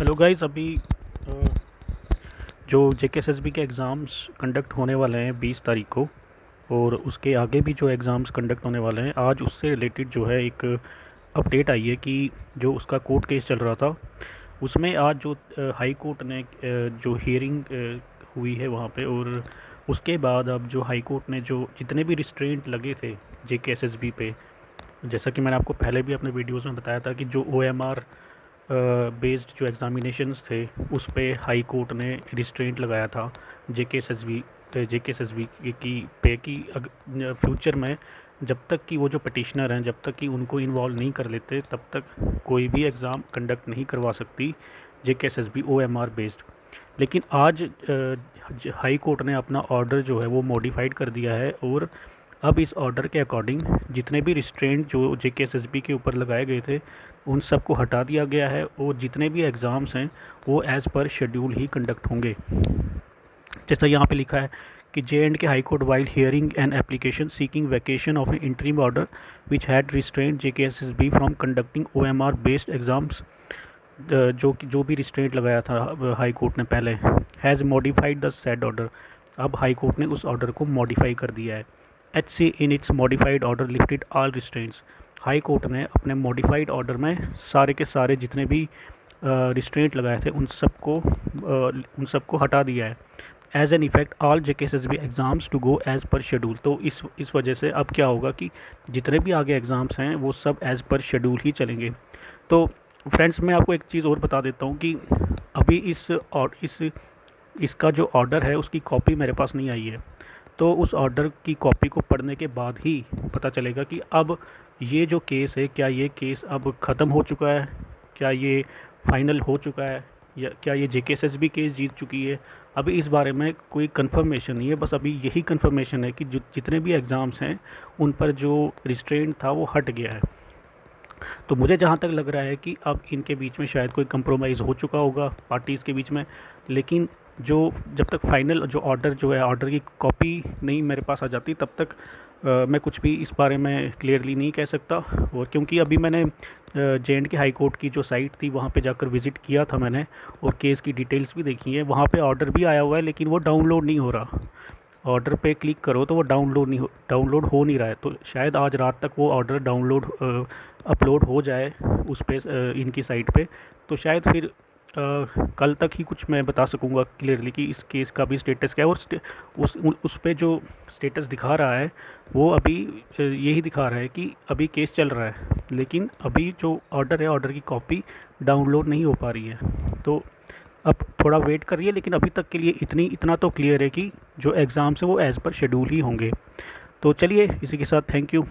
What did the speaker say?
Hello guys. अभी अ, जो JKSSB के एग्ज़ाम्स कंडक्ट होने वाले हैं 20 तारीख को, और उसके आगे भी जो एग्ज़ाम्स कंडक्ट होने वाले हैं, आज उससे रिलेटेड जो है एक अपडेट आई है कि जो उसका कोर्ट केस चल रहा था उसमें आज जो हाई कोर्ट ने जो हियरिंग हुई है वहाँ पे, और उसके बाद अब जो हाई कोर्ट ने जो जितने भी रिस्ट्रेंट लगे थे जेकेएसएसबी पे, जैसा कि मैंने आपको पहले भी अपने वीडियोस में बताया था कि जो ओएमआर बेस्ड जो एग्ज़ामिनेशंस थे उस पे हाई कोर्ट ने रिस्ट्रेंट लगाया था जेकेएसएसबी की पे की फ्यूचर में, जब तक कि वो जो पटिशनर हैं, जब तक कि उनको इन्वॉल्व नहीं कर लेते, तब तक कोई भी एग्ज़ाम कंडक्ट नहीं करवा सकती जेकेएसएसबी ओएमआर बेस्ड। लेकिन आज हाई कोर्ट ने अपना ऑर्डर जो है वो मॉडिफाइड कर दिया है, और अब इस ऑर्डर के अकॉर्डिंग जितने भी रिस्ट्रेंट जो जेकेएसएसबी के ऊपर लगाए गए थे उन सब को हटा दिया गया है, और जितने भी एग्ज़ाम्स हैं वो एज़ पर शेड्यूल ही कंडक्ट होंगे। जैसा यहाँ पे लिखा है कि J&K High Court while hearing an application seeking vacation of an interim order which had restrained JKSSB from conducting OMR based exams, जो भी रिस्ट्रेंट लगाया था हाई कोर्ट ने पहले, has modified the said order. अब हाई कोर्ट ने उस order को मॉडिफाई कर दिया है। HC in its modified order lifted all restraints. High court ने अपने मॉडिफाइड ऑर्डर में सारे के सारे जितने भी रिस्ट्रेंट लगाए थे उन सबको हटा दिया है। As an effect all JKSSB exams to go as per schedule. तो इस वजह से अब क्या होगा कि जितने भी आगे एग्ज़ाम्स हैं वो सब एज़ पर शेड्यूल ही चलेंगे। तो फ्रेंड्स, मैं आपको एक चीज़ और बता देता हूँ कि अभी इसका जो ऑर्डर है उसकी कॉपी मेरे पास नहीं आई है। तो उस ऑर्डर की कॉपी को पढ़ने के बाद ही पता चलेगा कि अब ये जो केस है, क्या ये केस अब ख़त्म हो चुका है, क्या ये फाइनल हो चुका है, या क्या ये जेकेएसएसबी केस जीत चुकी है। अभी इस बारे में कोई कंफर्मेशन नहीं है। बस अभी यही कंफर्मेशन है कि जो जितने भी एग्ज़ाम्स हैं उन पर जो रिस्ट्रेंट था वो हट गया है। तो मुझे जहाँ तक लग रहा है कि अब इनके बीच में शायद कोई कंप्रोमाइज़ हो चुका होगा पार्टीज़ के बीच में। लेकिन जो जब तक फाइनल जो ऑर्डर जो है, ऑर्डर की कॉपी नहीं मेरे पास आ जाती, तब तक मैं कुछ भी इस बारे में क्लियरली नहीं कह सकता। और क्योंकि अभी मैंने J&K हाई कोर्ट की जो साइट थी वहाँ पे जाकर विज़िट किया था मैंने, और केस की डिटेल्स भी देखी है। वहाँ पे ऑर्डर भी आया हुआ है लेकिन वो डाउनलोड नहीं हो रहा। ऑर्डर पे क्लिक करो तो वो डाउनलोड हो नहीं रहा है। तो शायद आज रात तक वो ऑर्डर अपलोड हो जाए उस पे, इनकी साइट पे। तो शायद फिर कल तक ही कुछ मैं बता सकूंगा क्लियरली कि इस केस का भी स्टेटस क्या है। और उस पे जो स्टेटस दिखा रहा है वो अभी यही दिखा रहा है कि अभी केस चल रहा है, लेकिन अभी जो ऑर्डर है, ऑर्डर की कॉपी डाउनलोड नहीं हो पा रही है। तो अब थोड़ा वेट करिए, लेकिन अभी तक के लिए इतना तो क्लियर है कि जो एग्ज़ाम्स हैं वो एज़ पर शेड्यूल ही होंगे। तो चलिए, इसी के साथ थैंक यू।